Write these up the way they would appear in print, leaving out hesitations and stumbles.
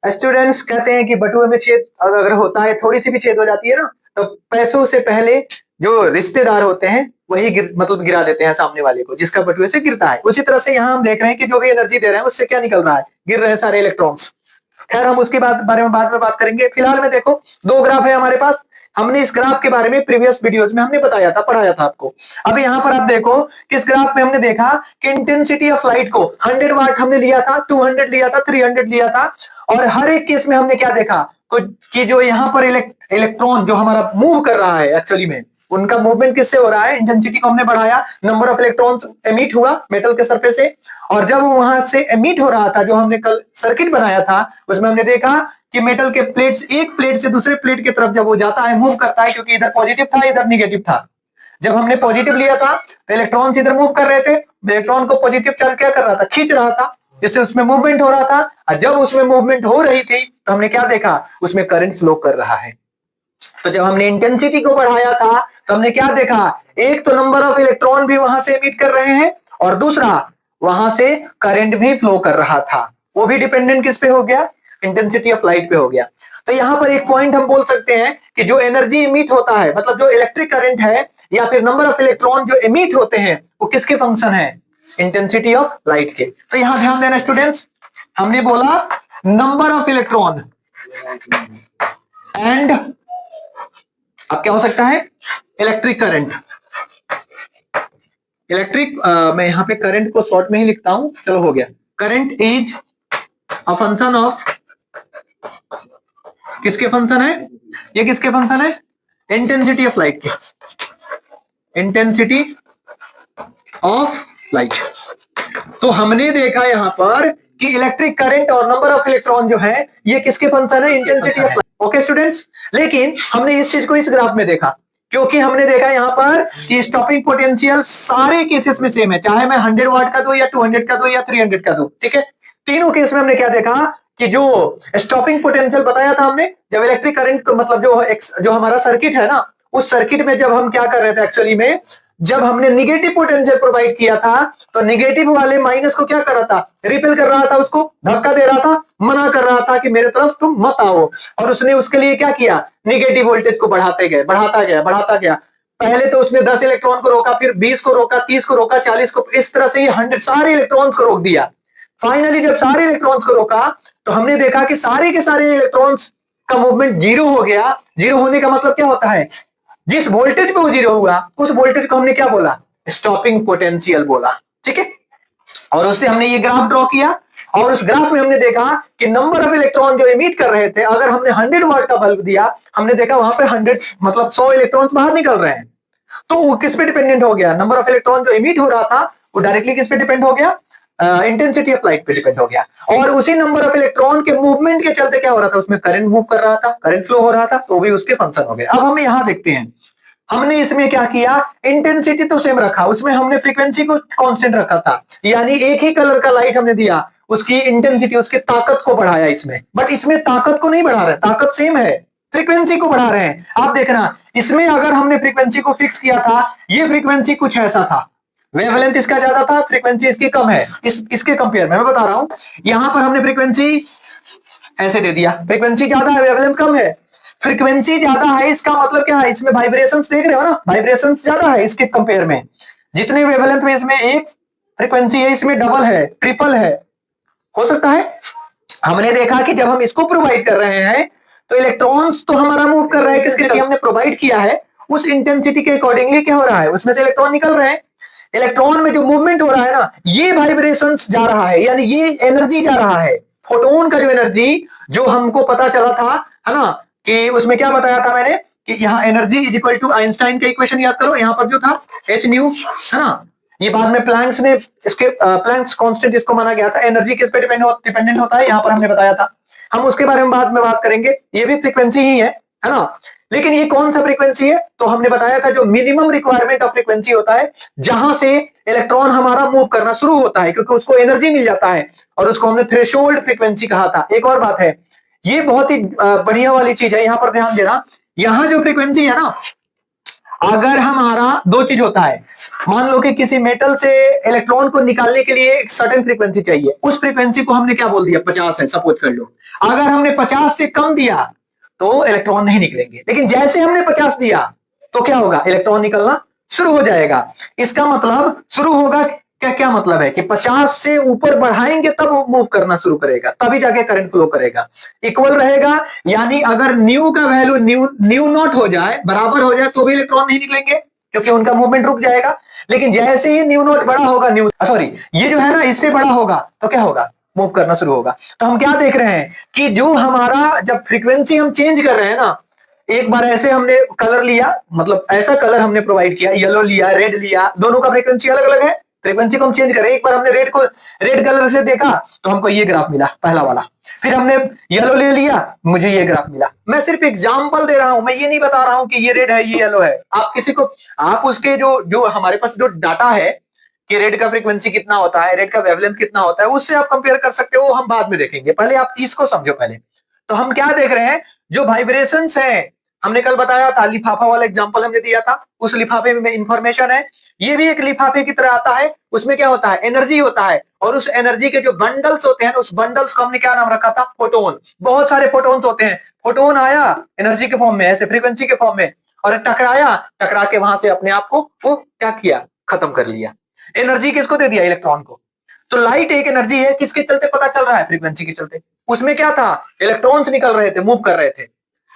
Students कहते हैं कि बटुए में छेद अगर होता है, थोड़ी सी भी छेद हो जाती है ना, तो पैसों से पहले जो रिश्तेदार होते हैं वही मतलब गिरा देते हैं सामने वाले को, जिसका बटुए से गिरता है। उसी तरह से यहाँ हम देख रहे हैं कि जो भी एनर्जी दे रहे हैं उससे क्या निकल रहा है, गिर रहे हैं सारे इलेक्ट्रॉन्स। खैर हम उसके बारे में बाद में बात करेंगे। फिलहाल में देखो दो ग्राफ है हमारे पास। हमने इस ग्राफ के बारे में प्रीवियस वीडियोस में हमने बताया था, पढ़ाया था आपको। अब यहाँ पर आप देखो कि इस ग्राफ में हमने देखा कि इंटेंसिटी ऑफ लाइट को 100 वाट हमने लिया था, 200 लिया था, 300 लिया था, और हर एक केस में हमने क्या देखा कि जो यहाँ पर इलेक्ट्रॉन जो हमारा मूव कर रहा है, एक्चुअली में उनका मूवमेंट किससे हो रहा है, इंटेंसिटी को हमने बढ़ाया, नंबर ऑफ इलेक्ट्रॉन्स एमिट हुआ मेटल के सरफेस से, और जब वहां से एमिट हो रहा था, जो हमने कल सर्किट बनाया था उसमें हमने देखा कि मेटल के प्लेट्स एक प्लेट से दूसरे प्लेट की तरफ जब वो जाता है, मूव करता है, क्योंकि इधर पॉजिटिव था इधर निगेटिव था। जब हमने पॉजिटिव लिया था तो इलेक्ट्रॉन्स इधर मूव कर रहे थे, इलेक्ट्रॉन को पॉजिटिव चार्ज क्या कर रहा था, खींच रहा था, जिससे उसमें मूवमेंट हो रहा था। और जब उसमें मूवमेंट हो रही थी तो हमने क्या देखा, उसमें करंट फ्लो कर रहा है। तो जब हमने इंटेंसिटी को बढ़ाया था तो हमने क्या देखा, एक तो नंबर ऑफ इलेक्ट्रॉन भी वहां से एमिट कर रहे हैं, और दूसरा वहां से करंट भी फ्लो कर रहा था। वो भी डिपेंडेंट किस पे हो गया, इंटेंसिटी ऑफ लाइट पे हो गया। तो यहां पर एक पॉइंट हम बोल सकते हैं कि जो एनर्जी एमिट होता है, मतलब जो इलेक्ट्रिक करंट है या फिर नंबर ऑफ इलेक्ट्रॉन जो एमिट होते हैं, वो किसके फंक्शन है, इंटेंसिटी ऑफ लाइट के। तो यहां ध्यान देना स्टूडेंट्स, हमने बोला नंबर ऑफ इलेक्ट्रॉन एंड अब क्या हो सकता है, इलेक्ट्रिक करंट। इलेक्ट्रिक मैं यहां पे करंट को शॉर्ट में ही लिखता हूं, चलो हो गया। Current is a function of, किसके फंक्शन है, ये किसके फंक्शन है, इंटेंसिटी ऑफ लाइट के, इंटेंसिटी ऑफ लाइट। तो हमने देखा यहां पर कि इलेक्ट्रिक करंट और नंबर ऑफ इलेक्ट्रॉन जो है ये किसके फंक्शन है, intensity of light. Okay students, लेकिन हमने इस चीज को इस ग्राफ में देखा, क्योंकि हमने देखा यहां पर कि स्टॉपिंग पोटेंशियल सारे केसेस में सेम है, चाहे मैं 100 वाट का दूं या 200 का दूं या 300 का दूं, ठीक है। तीनों केस में हमने क्या देखा कि जो स्टॉपिंग पोटेंशियल बताया था हमने, जब इलेक्ट्रिक करंट मतलब जो हमारा सर्किट है ना, उस सर्किट में जब हम क्या कर रहे थे, एक्चुअली में जब हमने निगेटिव पोटेंशियल प्रोवाइड किया था तो निगेटिव वाले माइनस को क्या कर रहा था, रिपेल कर रहा था, उसको धक्का दे रहा था, मना कर रहा था कि मेरे तरफ तुम मत आओ। और उसने उसके लिए क्या किया, निगेटिव वोल्टेज को बढ़ाते गए, बढ़ाता गया। पहले तो उसने 10 इलेक्ट्रॉन को रोका, फिर 20 को रोका, 30 को रोका, 40 को, इस तरह से ये 100 सारे इलेक्ट्रॉन्स को रोक दिया। फाइनली जब सारे इलेक्ट्रॉन्स को रोका तो हमने देखा कि सारे के सारे इलेक्ट्रॉन्स का मूवमेंट जीरो हो गया। जीरो होने का मतलब क्या होता है, जिस वोल्टेज पे वो जीरो हुआ उस वोल्टेज को हमने क्या बोला, स्टॉपिंग पोटेंशियल बोला, ठीक है। और उससे हमने ये ग्राफ ड्रॉ किया, और उस ग्राफ में हमने देखा कि नंबर ऑफ इलेक्ट्रॉन जो एमिट कर रहे थे, अगर हमने 100 वाट का बल्ब दिया, हमने देखा वहां पे 100 मतलब 100 इलेक्ट्रॉन्स बाहर निकल रहे हैं। तो वो किस पे डिपेंडेंट हो गया, नंबर ऑफ इलेक्ट्रॉन जो एमिट हो रहा था वो डायरेक्टली किस पे डिपेंड हो गया, इंटेंसिटी ऑफ लाइट पे डिपेंड हो गया। और उसी नंबर ऑफ इलेक्ट्रॉन के मूवमेंट के चलते क्या हो रहा था, उसमें करंट मूव कर रहा था, करंट फ्लो हो रहा था, तो भी उसके फंक्शन हो गए। अब हम यहां देखते हैं, हमने इसमें क्या किया, इंटेंसिटी तो सेम रखा, उसमें हमने फ्रीक्वेंसी को कांस्टेंट रखा था, यानी एक ही कलर का लाइट हमने दिया, उसकी इंटेंसिटी उसकी ताकत को बढ़ाया इसमें। बट इसमें ताकत को नहीं बढ़ा रहे, ताकत सेम है, फ्रीक्वेंसी को बढ़ा रहे हैं। आप देखना, इसमें अगर हमने फ्रीक्वेंसी को फिक्स किया था, ये फ्रीक्वेंसी कुछ ऐसा था, वेवलेंथ इसका ज्यादा था, फ्रीक्वेंसी इसकी कम है, इसके कंपेयर में मैं बता रहा हूं। यहां पर हमने फ्रीक्वेंसी ऐसे दे दिया, फ्रीक्वेंसी ज्यादा है, वेवलेंथ कम है। फ्रीक्वेंसी ज्यादा है इसका मतलब क्या है, इसमें वाइब्रेशंस देख रहे हो ना, वाइब्रेशंस ज्यादा है इसके कंपेयर में। जितने वेवलेंथ में इसमें एक फ्रीक्वेंसी है, इसमें डबल है, ट्रिपल है, हो सकता है। हमने देखा कि जब हम इसको प्रोवाइड कर रहे हैं तो इलेक्ट्रॉन्स तो हमारा मूव कर रहा है, किसके लिए हमने प्रोवाइड किया है, उस इंटेंसिटी के अकॉर्डिंगली क्या हो रहा है, उसमें से इलेक्ट्रॉन निकल रहे हैं। इलेक्ट्रॉन में जो मूवमेंट हो रहा है ना, ये वाइब्रेशंस जा रहा है, यानी ये एनर्जी जा रहा है। फोटोन का जो एनर्जी जो हमको पता चला था, है ना, कि उसमें क्या बताया था मैंने कि यहाँ energy is equal to Einstein का इक्वेशन याद करो, यहाँ पर जो था एच न्यू, है ना, ये बाद में प्लैंक्स ने इसके प्लैंक्स कांस्टेंट इसको माना गया था। एनर्जी किस पे डिपेंडेंट होता है, यहाँ पर हमने बताया था, हम उसके बारे में बाद में बात करेंगे। ये भी फ्रीक्वेंसी ही है ना, लेकिन ये कौन सा फ्रीक्वेंसी है, तो हमने बताया था जो मिनिमम रिक्वायरमेंट ऑफ फ्रीक्वेंसी होता है, जहां से इलेक्ट्रॉन हमारा मूव करना शुरू होता है, क्योंकि उसको एनर्जी मिल जाता है, और उसको हमने थ्रेशोल्ड फ्रीक्वेंसी कहा था। एक और बात है, ये बहुत ही बढ़िया वाली चीज है, यहां पर ध्यान देना, यहां जो फ्रीक्वेंसी है ना, अगर हमारा दो चीज होता है, मान लो कि किसी मेटल से इलेक्ट्रॉन को निकालने के लिए एक सर्टेन फ्रीक्वेंसी चाहिए, उस फ्रीक्वेंसी को हमने क्या बोल दिया, 50 है सपोज कर लो। अगर हमने 50 से कम दिया तो इलेक्ट्रॉन नहीं निकलेंगे, लेकिन जैसे हमने 50 दिया तो क्या होगा, इलेक्ट्रॉन निकलना शुरू हो जाएगा। इसका मतलब शुरू होगा क्या मतलब है कि 50 से ऊपर बढ़ाएंगे तब वो मूव करना शुरू करेगा, तभी जाके करंट फ्लो करेगा। इक्वल रहेगा, यानी अगर न्यू का वैल्यू न्यू नॉट हो जाए, बराबर हो जाए, तो भी इलेक्ट्रॉन नहीं निकलेंगे क्योंकि उनका मूवमेंट रुक जाएगा। लेकिन जैसे ही न्यू नॉट बड़ा होगा, ये जो है ना इससे बड़ा होगा तो क्या होगा, मूव करना शुरू होगा। तो हम क्या देख रहे हैं कि जो हमारा जब फ्रीक्वेंसी हम चेंज कर रहे हैं ना, एक बार ऐसे हमने कलर लिया, मतलब ऐसा कलर हमने प्रोवाइड किया, येलो लिया, रेड लिया, दोनों का फ्रीक्वेंसी अलग अलग है, फ्रीक्वेंसी को हम चेंज करें। एक बार हमने रेड कलर से देखा तो हमको ये ग्राफ मिला पहला वाला, फिर हमने येलो ले लिया, मुझे ये ग्राफ मिला। मैं सिर्फ एग्जांपल दे रहा हूं, मैं ये नहीं बता रहा हूं कि ये रेड है ये येलो है। आप किसी को, आप उसके जो हमारे पास जो डाटा है कि रेड का फ्रीक्वेंसी कितना होता है, रेड का वेवलेंथ कितना होता है, उससे आप कंपेयर कर सकते हो, हम बाद में देखेंगे, पहले आप इसको समझो पहले। तो हम क्या देख रहे हैं, जो वाइब्रेशंस है, हमने कल बताया था, लिफाफा वाला एग्जांपल हमने दिया था, उस लिफाफे में इंफॉर्मेशन है, ये भी एक लिफाफे की तरह आता है। उसमें क्या होता है, एनर्जी होता है, और उस एनर्जी के जो बंडल्स होते हैं, उस बंडल्स को हमने क्या नाम रखा था, फोटोन। बहुत सारे फोटोन्स होते हैं, फोटोन आया एनर्जी के फॉर्म में, ऐसे फ्रीक्वेंसी के फॉर्म में, और टकराया, टकरा के वहां से अपने आप को वो क्या किया, खत्म कर लिया। एनर्जी किसको दे दिया, इलेक्ट्रॉन को। तो लाइट एक एनर्जी है, किसके चलते पता चल रहा है, फ्रीक्वेंसी के चलते। उसमें क्या था, इलेक्ट्रॉन्स निकल रहे थे, मूव कर रहे थे,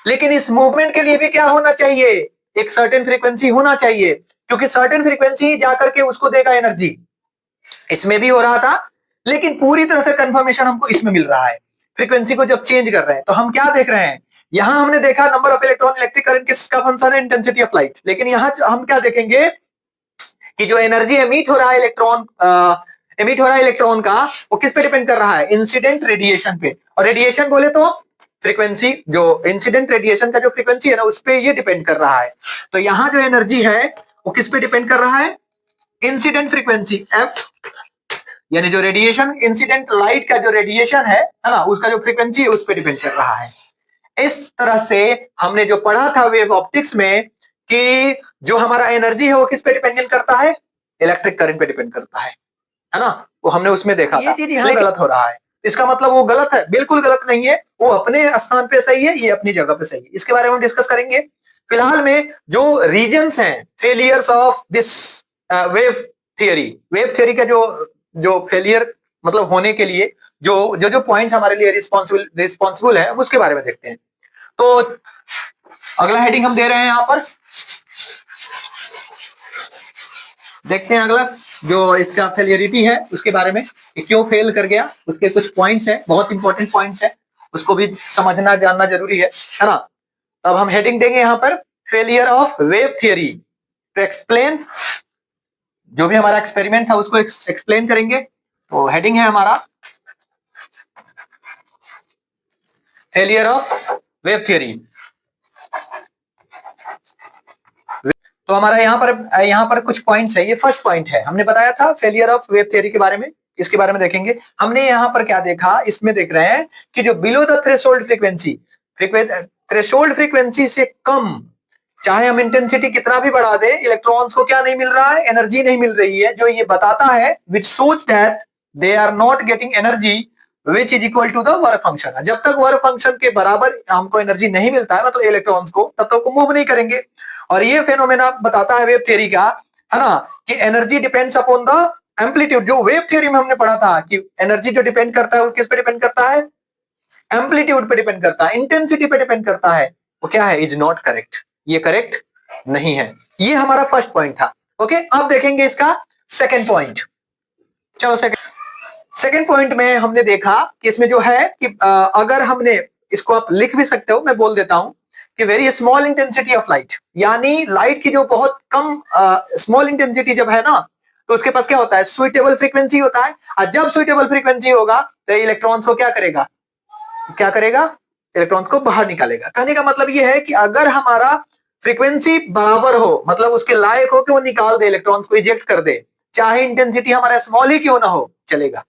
लेकिन इस मूवमेंट के लिए भी क्या होना चाहिए, एक सर्टेन फ्रीक्वेंसी होना चाहिए, क्योंकि सर्टेन फ्रीक्वेंसी जाकर के उसको देगा एनर्जी। इसमें भी हो रहा था, लेकिन पूरी तरह से कंफर्मेशन हमको इसमें मिल रहा है, फ्रीक्वेंसी को जब चेंज कर रहे हैं। तो हम क्या देख रहे हैं, यहां हमने देखा number of electron, electric current किसका फंक्शन है, इंटेंसिटी ऑफ लाइट। लेकिन यहां हम क्या देखेंगे कि जो एनर्जी एमिट हो रहा है इलेक्ट्रॉन का, वो किस पे डिपेंड कर रहा है, इंसिडेंट रेडिएशन पे। और रेडिएशन बोले तो फ्रीक्वेंसी, जो इंसिडेंट रेडिएशन का जो फ्रीक्वेंसी है ना, उस पे ये डिपेंड कर रहा है। तो यहां जो एनर्जी है वो किस पे डिपेंड कर रहा है, इंसिडेंट फ्रीक्वेंसी एफ, यानी जो रेडिएशन, इंसिडेंट लाइट का जो रेडिएशन है ना, उसका जो फ्रीक्वेंसी है उस पे डिपेंड कर रहा है। इस तरह से हमने जो पढ़ा था वेव ऑप्टिक्स में कि जो हमारा एनर्जी है वो किस पे डिपेंडेंट करता है, इलेक्ट्रिक करंट पे डिपेंड करता है ना, वो हमने उसमें देखा था। ये चीज यहाँ गलत हो रहा है, इसका मतलब वो गलत है, बिल्कुल गलत नहीं है, वो अपने स्थान पे सही है, ये अपनी जगह पे सही है। इसके बारे में हम डिस्कस करेंगे। फिलहाल में जो रीजन्स हैं, failures of this wave theory का जो फेलियर मतलब होने के लिए जो पॉइंट्स हमारे लिए रिस्पॉन्सिबल है, उसके बारे में देखते हैं। तो अगला हेडिंग हम दे रहे हैं, यहां पर देखते हैं अगला जो इसका फेलियरिटी है उसके बारे में, क्यों फेल कर गया, उसके कुछ पॉइंट्स है, बहुत इंपॉर्टेंट पॉइंट्स है, उसको भी समझना जानना जरूरी है ना। अब हम हेडिंग देंगे यहां पर, failure of wave theory, to explain, जो भी हमारा एक्सपेरिमेंट था उसको एक्सप्लेन करेंगे। तो हेडिंग है हमारा फेलियर ऑफ वेव थियरी। तो हमारा यहाँ पर कुछ पॉइंट्स है, ये फर्स्ट पॉइंट है, हमने बताया था फेलियर ऑफ वेव थियरी के बारे में, इसके बारे में देखेंगे। हमने यहाँ पर क्या देखा, इसमें देख रहे हैं कि जो बिलो द थ्रेशोल्ड फ्रीक्वेंसी से कम, चाहे हम इंटेंसिटी कितना भी बढ़ा दें, इलेक्ट्रॉन्स को क्या नहीं मिल रहा है, एनर्जी नहीं मिल रही है, जो ये बताता है which shows that they are not getting energy which is equal to the work function. जब तक वर्क फंक्शन के बराबर हमको एनर्जी नहीं मिलता है, मतलब इलेक्ट्रॉन्स को, तब तक वो मूव नहीं करेंगे। और ये फेनोमेना बताता है वेव थ्योरी का, है ना, कि energy depends upon the amplitude. जो वेव थ्योरी में हमने पढ़ा था कि एनर्जी जो डिपेंड करता है वो किस पे डिपेंड करता है, एम्पलीट्यूड पे डिपेंड करता है, इंटेंसिटी पे डिपेंड करता है। वो क्या है, इज नॉट करेक्ट, ये करेक्ट नहीं है। ये हमारा फर्स्ट पॉइंट था। ओके, अब देखेंगे इसका सेकेंड पॉइंट। चलो सेकेंड पॉइंट में हमने देखा कि इसमें जो है कि अगर हमने इसको, आप लिख भी सकते हो, मैं बोल देता हूं कि very small intensity of light, यानी लाइट की जो बहुत कम स्मॉल इंटेंसिटी जब है ना, तो उसके पास क्या होता है, सुइटेबल फ्रीक्वेंसी होता है। और जब सुइटेबल फ्रीक्वेंसी होगा तो इलेक्ट्रॉन्स को क्या करेगा, इलेक्ट्रॉन्स को बाहर निकालेगा। कहने का मतलब ये है कि अगर हमारा फ्रीक्वेंसी बराबर हो, मतलब उसके लायक हो कि वो निकाल दे, इलेक्ट्रॉन्स को इजेक्ट कर दे, चाहे इंटेंसिटी हमारा स्मॉल ही क्यों ना हो, चलेगा।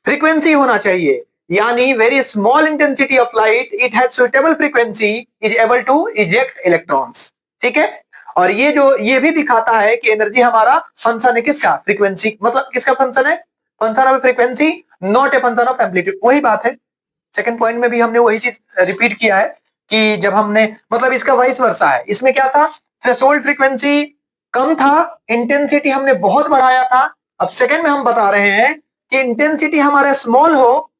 फ्रीक्वेंसी होना चाहिए, यानी very small intensity of light, it has suitable frequency, is able to eject electrons. ठीक है, और ये भी दिखाता है कि एनर्जी हमारा फंक्शन है किसका, फ्रीक्वेंसी, मतलब किसका फंक्शन है, function of frequency, not a function of amplitude. वही बात है, सेकंड पॉइंट में भी हमने वही चीज रिपीट किया है कि जब हमने, मतलब इसका वाइस वर्सा है, इसमें क्या था, थ्रेशोल्ड फ्रीक्वेंसी कम था, इंटेंसिटी हमने बहुत बढ़ाया था। अब सेकंड में हम बता रहे हैं कि इंटेंसिटी हमारा स्मॉल हो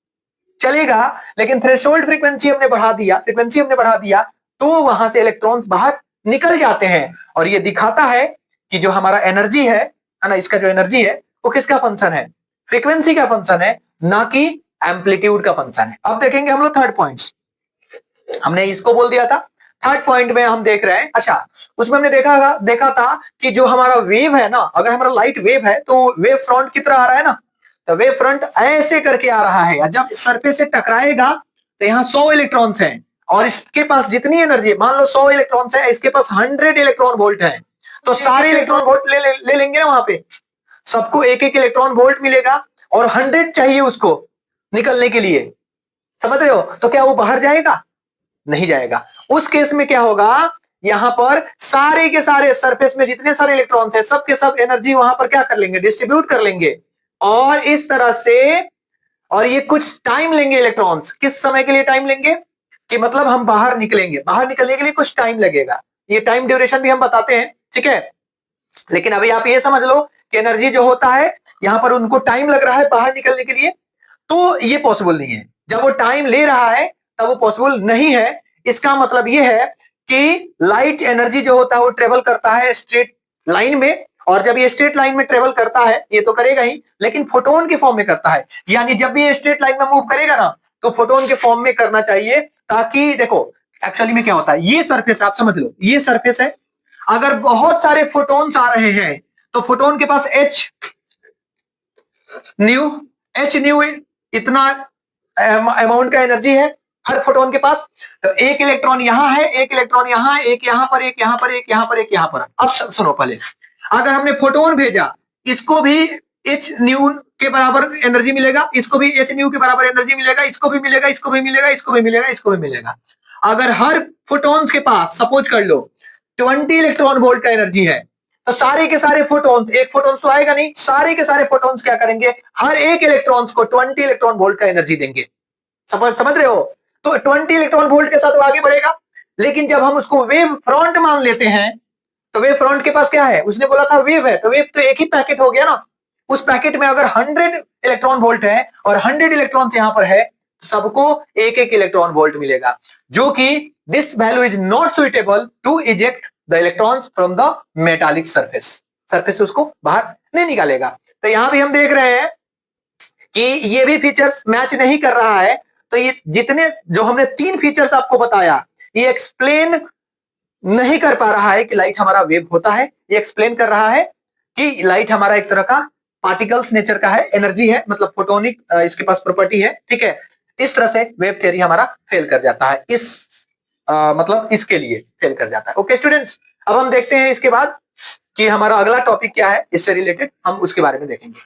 चलेगा, लेकिन थ्रेशोल्ड फ्रीक्वेंसी हमने बढ़ा दिया, फ्रीक्वेंसी हमने बढ़ा दिया, तो वहां से इलेक्ट्रॉन्स बाहर निकल जाते हैं। और ये दिखाता है कि जो हमारा एनर्जी है ना, इसका जो एनर्जी है वो किसका फंक्शन है, फ्रीक्वेंसी का फंक्शन है, ना कि एम्पलीट्यूड का फंक्शन है। अब देखेंगे हम लोग थर्ड पॉइंट्स, हमने इसको बोल दिया था। थर्ड पॉइंट में हम देख रहे हैं, अच्छा उसमें हमने देखा था कि जो हमारा वेव है ना, अगर हमारा लाइट वेव है तो वेव फ्रंट की तरह आ रहा है ना, तो वेव फ्रंट ऐसे करके आ रहा है, जब सरफेस से टकराएगा तो यहाँ 100 इलेक्ट्रॉन्स हैं, और इसके पास जितनी एनर्जी, मान लो 100 इलेक्ट्रॉन्स है, इसके पास 100 इलेक्ट्रॉन वोल्ट है, तो सारे इलेक्ट्रॉन वोल्ट ले लेंगे ना, वहां पे सबको एक एक इलेक्ट्रॉन वोल्ट मिलेगा, और 100 चाहिए उसको निकलने के लिए, समझ रहे हो, तो क्या वो बाहर जाएगा, नहीं जाएगा। उस केस में क्या होगा, यहां पर सारे के सारे सरफेस में जितने सारे इलेक्ट्रॉन्स हैं, सब के सब एनर्जी वहां पर क्या कर लेंगे, डिस्ट्रीब्यूट कर लेंगे, और इस तरह से, और ये कुछ टाइम लेंगे इलेक्ट्रॉन्स, किस समय के लिए टाइम लेंगे, कि मतलब हम बाहर निकलेंगे, बाहर निकलने के लिए कुछ टाइम लगेगा, ये टाइम ड्यूरेशन भी हम बताते हैं, ठीक है। लेकिन अभी आप ये समझ लो कि एनर्जी जो होता है, यहां पर उनको टाइम लग रहा है बाहर निकलने के लिए, तो ये पॉसिबल नहीं है। जब वो टाइम ले रहा है तब वो पॉसिबल नहीं है। इसका मतलब ये है कि लाइट एनर्जी जो होता है वो ट्रेवल करता है स्ट्रेट लाइन में, और जब ये स्ट्रेट लाइन में ट्रेवल करता है, ये तो करेगा ही, लेकिन फोटोन के फॉर्म में करता है, यानी जब भी ये स्ट्रेट लाइन में मूव करेगा ना, तो फोटोन के फॉर्म में करना चाहिए, ताकि देखो एक्चुअली में क्या होता है, ये सरफेस आप समझ लो, ये सरफेस है, अगर बहुत सारे फोटोन्स आ रहे हैं तो फोटोन के पास एच न्यू इतना अमाउंट का एनर्जी है हर फोटोन के पास, तो एक इलेक्ट्रॉन यहां है, एक इलेक्ट्रॉन यहां, एक यहां पर, एक यहां पर, एक यहां पर, एक यहां पर। अब सुनो पहले, अगर हमने फोटोन भेजा, इसको भी एच न्यू के बराबर एनर्जी मिलेगा, इसको भी एच न्यू के बराबर एनर्जी मिलेगा, इसको भी मिलेगा, इसको भी मिलेगा, इसको भी मिलेगा, इसको भी मिलेगा। अगर हर फोटोन्स के पास सपोज कर लो 20 इलेक्ट्रॉन वोल्ट का एनर्जी है, तो सारे के सारे फोटोन्स, एक फोटोन्स तो आएगा नहीं, सारे के सारे फोटोन्स क्या करेंगे, हर एक इलेक्ट्रॉन्स को 20 इलेक्ट्रॉन वोल्ट का एनर्जी देंगे। समझ रहे हो, तो 20 इलेक्ट्रॉन वोल्ट के साथ वो आगे बढ़ेगा। लेकिन जब हम उसको वेव फ्रंट मान लेते हैं, तो वेव फ्रंट के पास क्या है, उसने बोला था वेव है, तो वेव तो एक ही पैकेट हो गया ना, उस पैकेट में अगर 100 इलेक्ट्रॉन वोल्ट है और 100 इलेक्ट्रॉन यहां पर है, तो सबको एक एक इलेक्ट्रॉन वोल्ट मिलेगा, जो कि this value is not suitable to eject the electrons from the metallic surface, surface से उसको बाहर नहीं निकालेगा। तो यहां भी हम देख रहे हैं कि ये भी फीचर्स मैच नहीं कर रहा है। तो ये जितने जो हमने 3 फीचर्स आपको बताया, ये एक्सप्लेन नहीं कर पा रहा है कि लाइट हमारा वेव होता है, ये एक्सप्लेन कर रहा है कि लाइट हमारा एक तरह का पार्टिकल्स नेचर का है, एनर्जी है, मतलब फोटोनिक इसके पास प्रॉपर्टी है, ठीक है। इस तरह से वेव थ्योरी हमारा फेल कर जाता है, मतलब इसके लिए फेल कर जाता है। ओके स्टूडेंट्स, अब हम देखते हैं इसके बाद कि हमारा अगला टॉपिक क्या है, इससे रिलेटेड हम उसके बारे में देखेंगे।